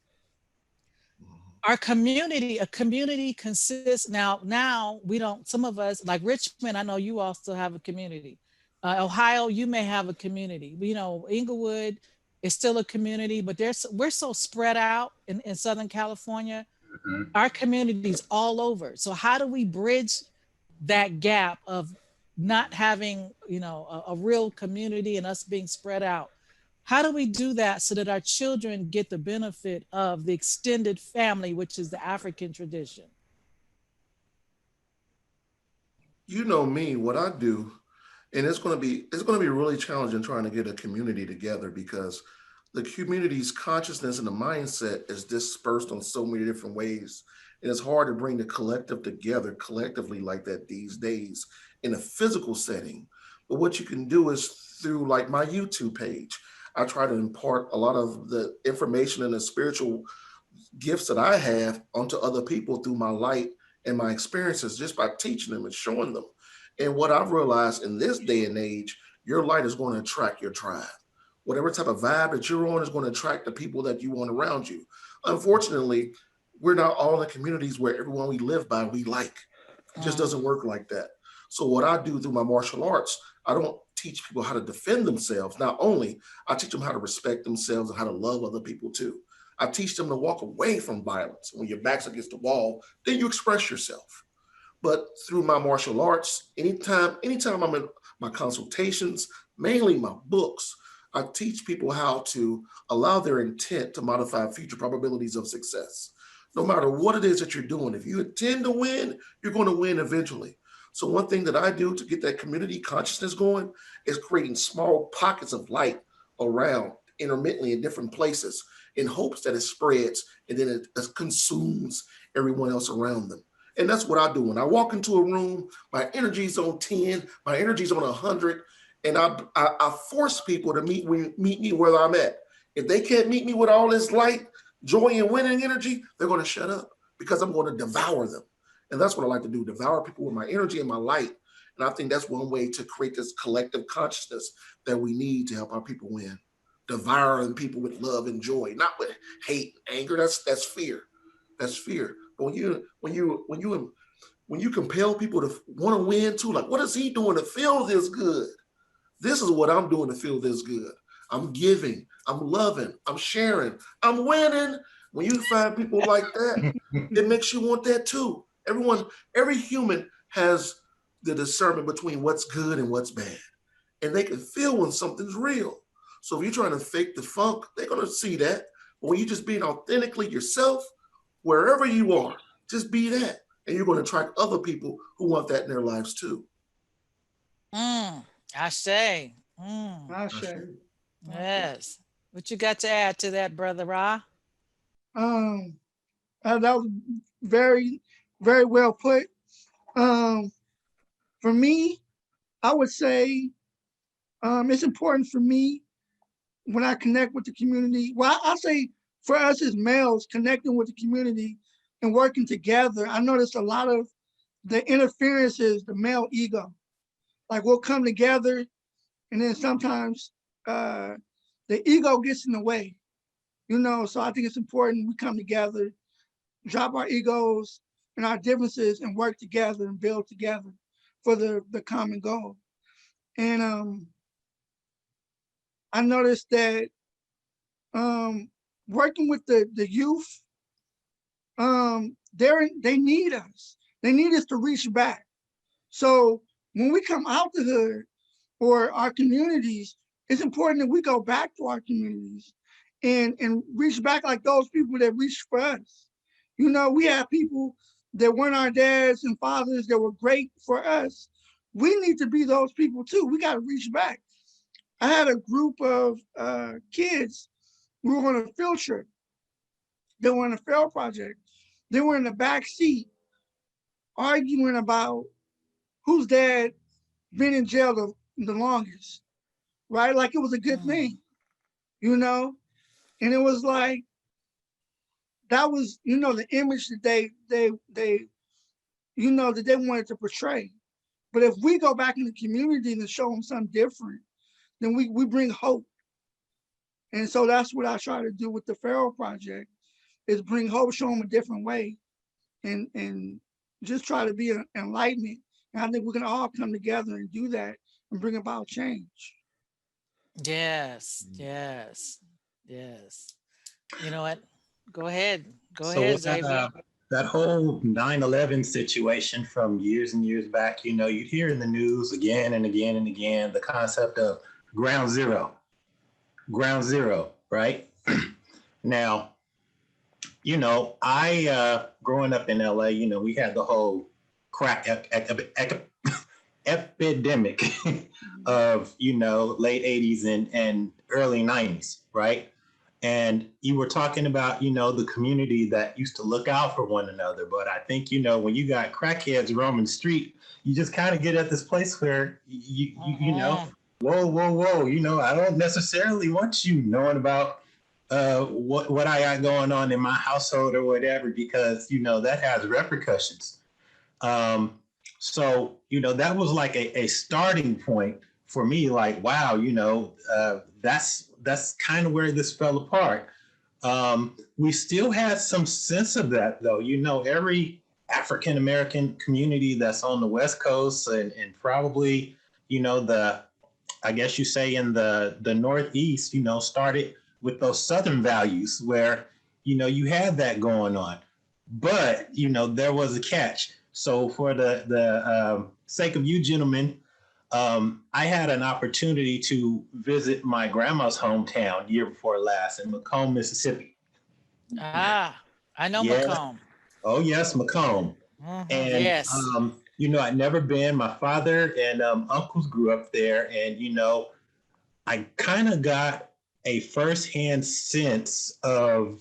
S1: A community consists, now we don't, some of us, like Richmond, I know you all still have a community. Ohio, you may have a community. Inglewood is still a community, but we're so spread out in Southern California. Mm-hmm. Our communities all over. So how do we bridge that gap of not having, a real community and us being spread out? How do we do that so that our children get the benefit of the extended family, which is the African tradition?
S4: You know me, what I do, and it's going to be really challenging trying to get a community together because the community's consciousness and the mindset is dispersed on so many different ways, and it's hard to bring the collective together collectively like that these days in a physical setting. But what you can do is through like my YouTube page, I try to impart a lot of the information and the spiritual gifts that I have onto other people through my light and my experiences just by teaching them and showing them. And what I've realized in this day and age, your light is going to attract your tribe. Whatever type of vibe that you're on is going to attract the people that you want around you. Unfortunately, we're not all in communities where everyone we live by we like. It just
S1: Mm.
S4: doesn't work like that. So what I do through my martial arts, I don't teach people how to defend themselves. Not only I teach them how to respect themselves and how to love other people too. I teach them to walk away from violence. When your back's against the wall, then you express yourself. But through my martial arts, anytime I'm in my consultations, mainly my books, I teach people how to allow their intent to modify future probabilities of success. No matter what it is that you're doing, if you intend to win, you're going to win eventually. So one thing that I do to get that community consciousness going is creating small pockets of light around intermittently in different places in hopes that it spreads and then it consumes everyone else around them. And that's what I do. When I walk into a room, my energy's on 10, my energy's on 100, and I force people to meet me where I'm at. If they can't meet me with all this light, joy, and winning energy, they're going to shut up because I'm going to devour them. And that's what I like to do, devour people with my energy and my light. And I think that's one way to create this collective consciousness that we need to help our people win. Devouring people with love and joy, not with hate, anger. That's fear. That's fear. But when you compel people to want to win too, like what is he doing to feel this good? This is what I'm doing to feel this good. I'm giving, I'm loving, I'm sharing, I'm winning. When you find people like that, it makes you want that too. Every human has the discernment between what's good and what's bad. And they can feel when something's real. So if you're trying to fake the funk, they're gonna see that. But when you're just being authentically yourself, wherever you are, just be that. And you're going to attract other people who want that in their lives too.
S1: Mm. I say. Mm.
S2: I
S4: I
S2: say.
S4: sure.
S1: Yes. What you got to add to that, Brother Ra?
S2: Um, that was very, very well put. Um, for me, I would say it's important for me when I connect with the community. Well, I say for us as males, connecting with the community and working together, I notice a lot of the interference is the male ego. Like we'll come together, and then sometimes uh, the ego gets in the way, you know. So I think it's important we come together, drop our egos and our differences, and work together and build together for the common goal. And I noticed that um, working with the youth, they need us. They need us to reach back. So when we come out the hood or our communities, it's important that we go back to our communities and reach back like those people that reached for us. You know, we have people that weren't our dads and fathers that were great for us. We need to be those people too. We got to reach back. I had a group of kids. We were on a field trip. They were on a field project. They were in the back seat arguing about whose dad been in jail the longest, right? Like it was a good
S1: Mm.
S2: thing, you know? And it was like, that was, you know, the image that that they wanted to portray. But if we go back in the community and show them something different, then we bring hope. And so that's what I try to do with the Pharaoh Project is bring hope, show them a different way, and just try to be an enlightenment. And I think we can all come together and do that and bring about change.
S1: Yes. Yes. Yes. You know what? Go ahead. Go
S3: So
S1: ahead,
S3: with that,
S1: Xavier.
S3: that whole 9/11 situation from years and years back, you'd hear in the news again and again and again the concept of ground zero. ground zero, right? Now, I growing up in LA, we had the whole crack epidemic of late 80s and early 90s, right? And you were talking about the community that used to look out for one another, but I think when you got crackheads roaming the street, you just kind of get at this place where whoa, I don't necessarily want you knowing about what I got going on in my household or whatever, because that has repercussions. So that was like a starting point for me. Like, wow, that's kind of where this fell apart. We still had some sense of that, though. Every African American community that's on the West Coast and probably I guess you say in the Northeast, started with those Southern values where you had that going on, but there was a catch. So for the sake of you gentlemen, I had an opportunity to visit my grandma's hometown year before last in Macomb, Mississippi.
S1: Ah, I know
S3: Yeah.
S1: Macomb.
S3: Oh yes, Macomb. And
S1: Yes.
S3: I'd never been. My father and uncles grew up there, and I kind of got a firsthand sense of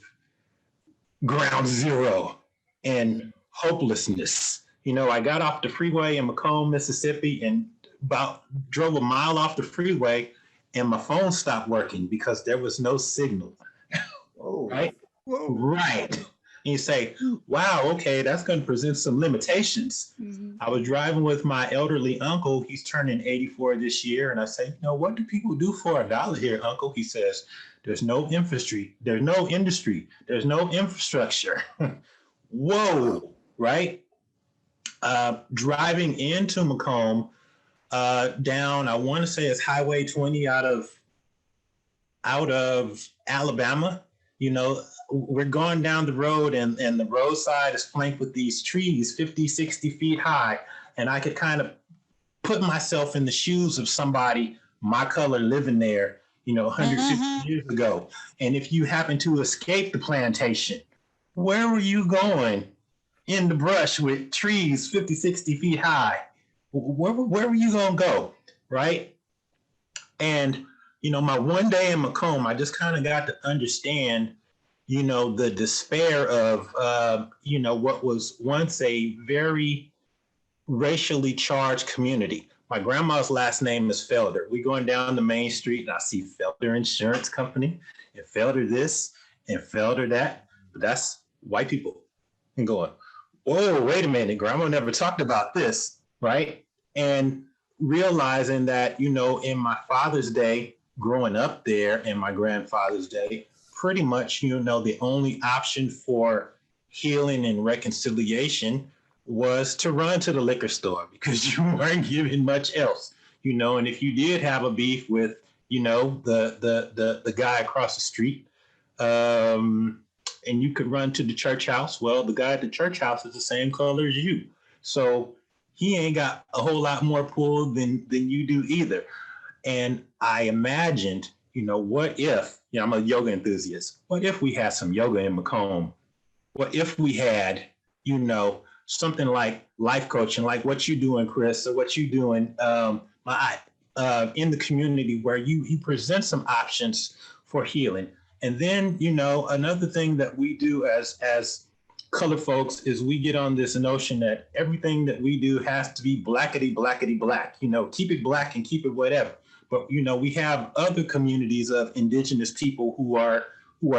S3: ground zero and hopelessness. I got off the freeway in Macomb, Mississippi, and drove a mile off the freeway, and my phone stopped working because there was no signal.
S4: Oh,
S3: Right?
S2: Whoa.
S3: Right. And you say, wow, okay, that's going to present some limitations.
S2: Mhm.
S3: I was driving with my elderly uncle. He's turning 84 this year. And I say, what do people do for $1 here, uncle? He says, there's no industry. There's no industry. There's no infrastructure. Whoa, right? Driving into Macomb, down, I want to say it's Highway 20 out of Alabama. We're going down the road and the roadside is flanked with these trees 50, 60 feet high. And I could kind of put myself in the shoes of somebody my color living there, 150 years ago. And if you happen to escape the plantation, where were you going? In the brush with trees 50, 60 feet high. Where were you going to go? Right? And, my one day in Macomb, I just kind of got to understand the despair of, what was once a very racially charged community. My grandma's last name is Felder. We going down the main street and I see Felder Insurance Company and Felder this and Felder that. But that's white people. And going, whoa, wait a minute, grandma never talked about this, right? And realizing that, in my father's day, growing up there and my grandfather's day, pretty much, the only option for healing and reconciliation was to run to the liquor store because you weren't given much else, and if you did have a beef with, the guy across the street, and you could run to the church house. Well, the guy at the church house is the same color as you. So he ain't got a whole lot more pull than you do either. And I imagined, what if, I'm a yoga enthusiast. What if we had some yoga in Macomb? What if we had, something like life coaching, like what you doing, Chris, or what you doing in the community where you present some options for healing. And then, another thing that we do as color folks is we get on this notion that everything that we do has to be blackety black, keep it black and keep it whatever. But, we have other communities of indigenous people who are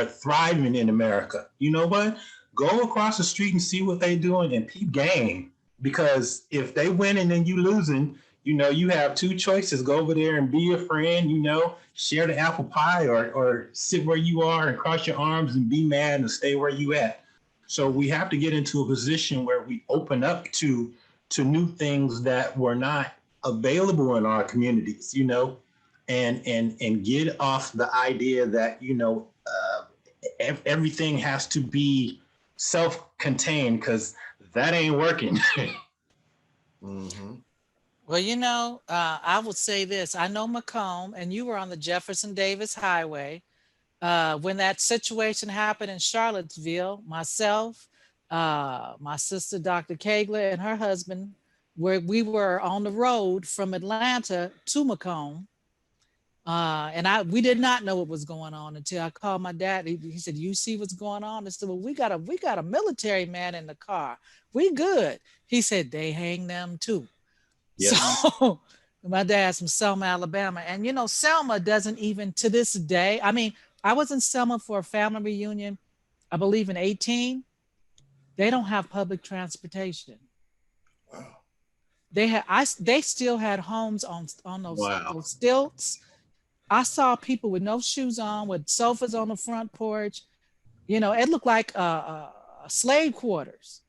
S3: thriving in America. You know what? Go across the street and see what they're doing and peep game. Because if they winning and you losing, you have two choices. Go over there and be a friend, share the apple pie, or sit where you are and cross your arms and be mad and stay where you at. So we have to get into a position where we open up to new things that were not available in our communities, and get off the idea that, everything has to be self-contained, because that ain't working.
S4: Mm-hmm.
S1: Well, I would say this. I know Macomb, and you were on the Jefferson Davis Highway. When that situation happened in Charlottesville, myself, my sister, Dr. Kagler, and her husband, we were on the road from Atlanta to Macomb. And we did not know what was going on until I called my dad. He said, "You see what's going on?" I said, "Well, we got a military man in the car. We good." He said, "They hang them too."
S3: Yes.
S1: So my dad's from Selma, Alabama. And Selma doesn't even to this day. I mean, I was in Selma for a family reunion, I believe in 18. They don't have public transportation.
S4: Wow.
S1: They still had homes on
S3: Wow.
S1: those stilts. I saw people with no shoes on, with sofas on the front porch. It looked like slave quarters.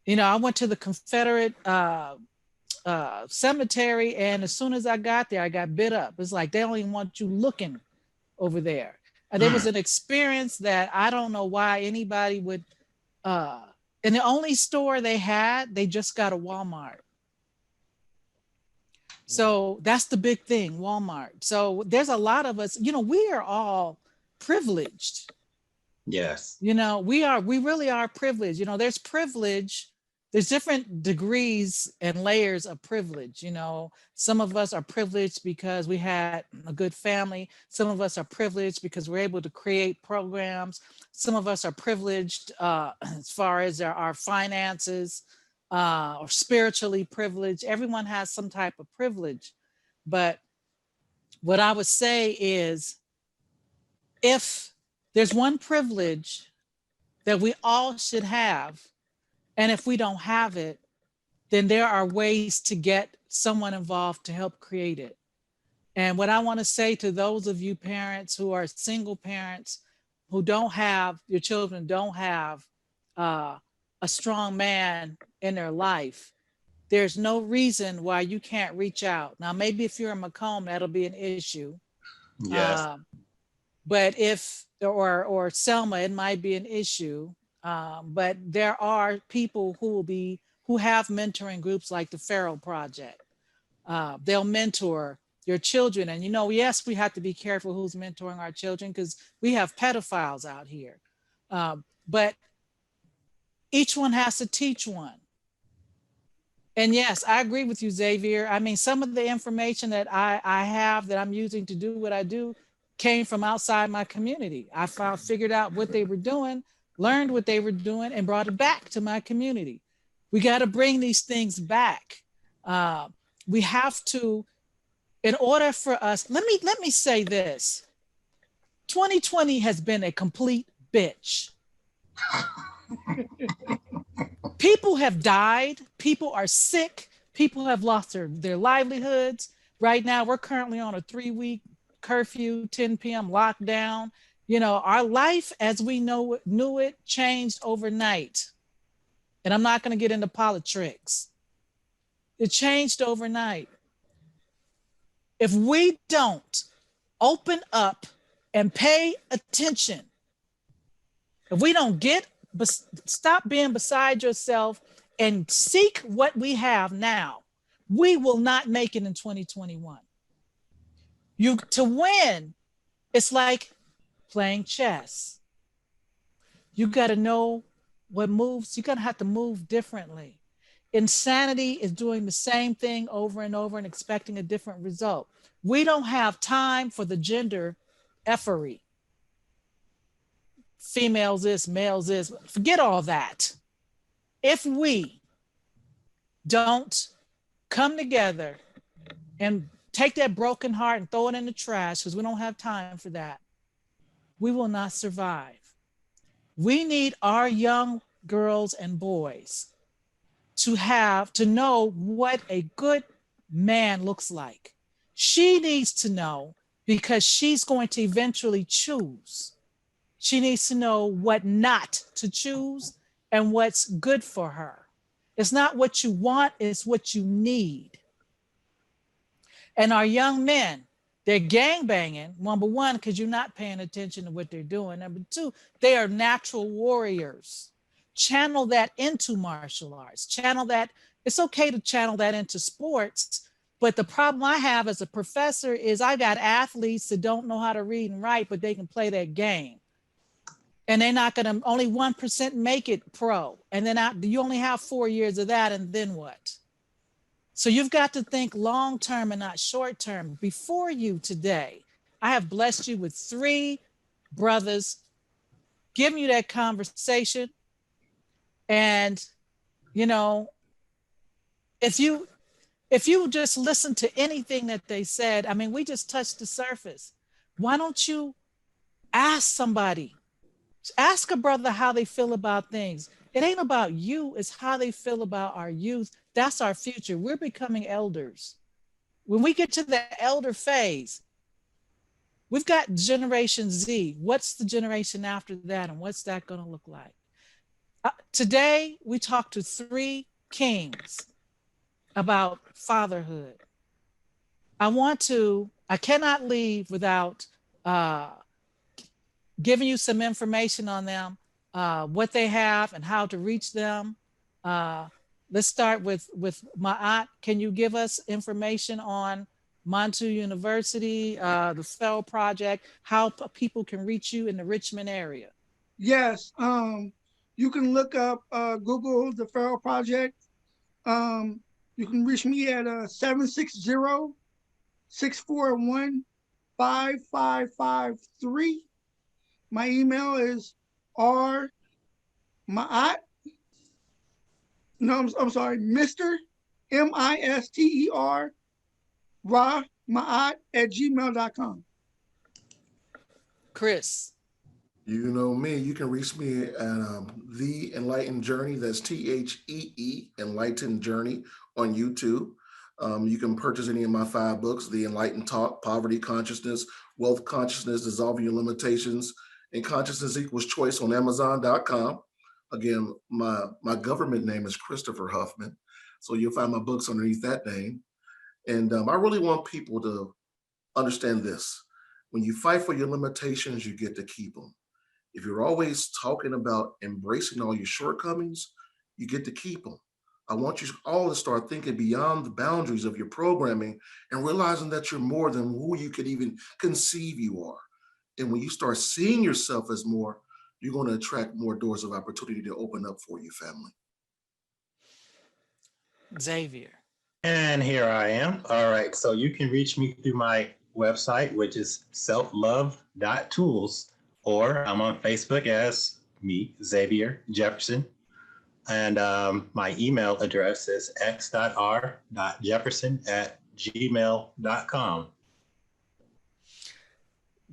S1: I went to the Confederate cemetery, and as soon as I got there, I got bit up. It's like they don't even want you looking over there. And there was
S3: Mm.
S1: an experience that I don't know why anybody would. Uh, and the only store they had, they just got a Walmart. So that's the big thing, Walmart. So there's a lot of us. We are all privileged.
S3: Yes.
S1: We really are privileged. There's privilege. There's different degrees and layers of privilege. Some of us are privileged because we had a good family. Some of us are privileged because we're able to create programs. Some of us are privileged as far as our finances, or spiritually privileged. Everyone has some type of privilege. But what I would say is, if there's one privilege that we all should have, and if we don't have it, then there are ways to get someone involved to help create it. And what I want to say to those of you parents who are single parents, who don't have, your children don't have uh, a strong man in their life, there's no reason why you can't reach out. Now, maybe if you're in Macomb, that'll be an issue.
S3: Yes.
S1: Uh, but if or Selma, it might be an issue. But there are people who have mentoring groups like the Farrell Project. They'll mentor your children, and yes, we have to be careful who's mentoring our children, because we have pedophiles out here. But each one has to teach one. And yes, I agree with you, Xavier. I mean, some of the information that I have that I'm using to do what I do came from outside my community. Figured out what they were doing, learned what they were doing, and brought it back to my community. We got to bring these things back. Uh, we have to, in order for us. Let me say this: 2020 has been a complete bitch. People have died, people are sick, people have lost their livelihoods. Right now, we're currently on a 3-week curfew, 10 p.m. lockdown. Our life as we knew it changed overnight. And I'm not going to get into politics. It changed overnight. If we don't open up and pay attention, if we don't stop being beside yourself and seek what we have now, we will not make it in 2021. To win, it's like playing chess. You got to know what moves. You're going to have to move differently. Insanity is doing the same thing over and over and expecting a different result. We don't have time for the gender effery. Females this, males this. Forget all that. If we don't come together and take that broken heart and throw it in the trash, because we don't have time for that, we will not survive. We need our young girls and boys to know what a good man looks like. She needs to know, because she's going to eventually choose. She needs to know what not to choose and what's good for her. It's not what you want, it's what you need. And our young men, they're gang banging, number one, because you're not paying attention to what they're doing. Number two, they are natural warriors. Channel that into martial arts. Channel that It's okay to channel that into sports. But the problem I have as a professor is I got athletes that don't know how to read and write, but they can play that game. And they're not going to, only 1% make it pro. And then you only have 4 years of that. And then what? So you've got to think long term and not short term. Before you today, I have blessed you with 3 brothers giving you that conversation. And, you know, if you just listen to anything that they said, I mean, we just touched the surface. Why don't you ask somebody? Ask a brother how they feel about things. It ain't about you, it's how they feel about our youth. That's our future. We're becoming elders. When we get to the elder phase, we've got Generation Z. What's the generation after that, and what's that going to look like? Today, we talked to 3 kings about fatherhood. I cannot leave without giving you some information on them, what they have and how to reach them. Let's start with Ma'at. Can you give us information on Montu University, the FEL project, how people can reach you in the Richmond area?
S2: Yes, you can look up, Google the Farrell Project. You can reach me at 760-641-5553. My email is rmaat. No, I'm sorry, Mr. Mister Maat at gmail.com.
S1: Chris.
S4: You know me. You can reach me at The Enlightened Journey. That's THEE Enlightened Journey on YouTube. You can purchase any of my 5 books: The Enlightened Talk, Poverty Consciousness, Wealth Consciousness, Dissolving Your Limitations, and Consciousness Equals Choice on Amazon.com. Again, my government name is Christopher Huffman, so you'll find my books underneath that name. And I really want people to understand this: when you fight for your limitations, you get to keep them. If you're always talking about embracing all your shortcomings, you get to keep them. I want you all to start thinking beyond the boundaries of your programming and realizing that you're more than who you could even conceive you are. And when you start seeing yourself as more, you're going to attract more doors of opportunity to open up for you, family.
S1: Xavier.
S3: And here I am. All right. So you can reach me through my website, which is selflove.tools, or I'm on Facebook as me, Xavier Jefferson. And my email address is x.r.jefferson@gmail.com.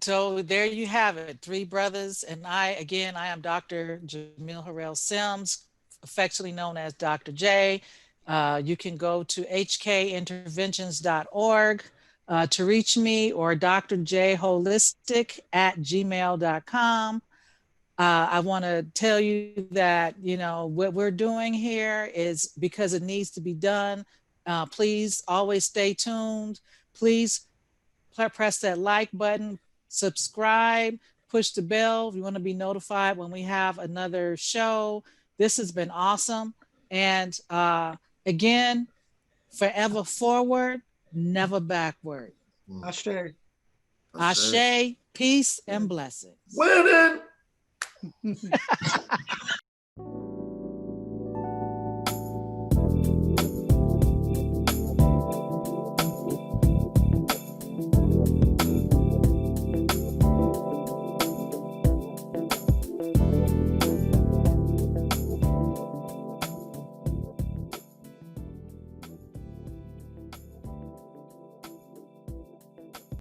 S1: So there you have it, 3 brothers. And I am Dr. Jamil Harrell Sims, affectionately known as Dr. J. You can go to hkinterventions.org to reach me, or drjholistic@gmail.com. I want to tell you that, what we're doing here is because it needs to be done. Please always stay tuned. Please press that like button, subscribe, push the bell if you want to be notified when we have another show. This has been awesome. And again, forever forward, never backward.
S2: Ashe.
S1: Ashe, peace and blessings.
S4: Winning.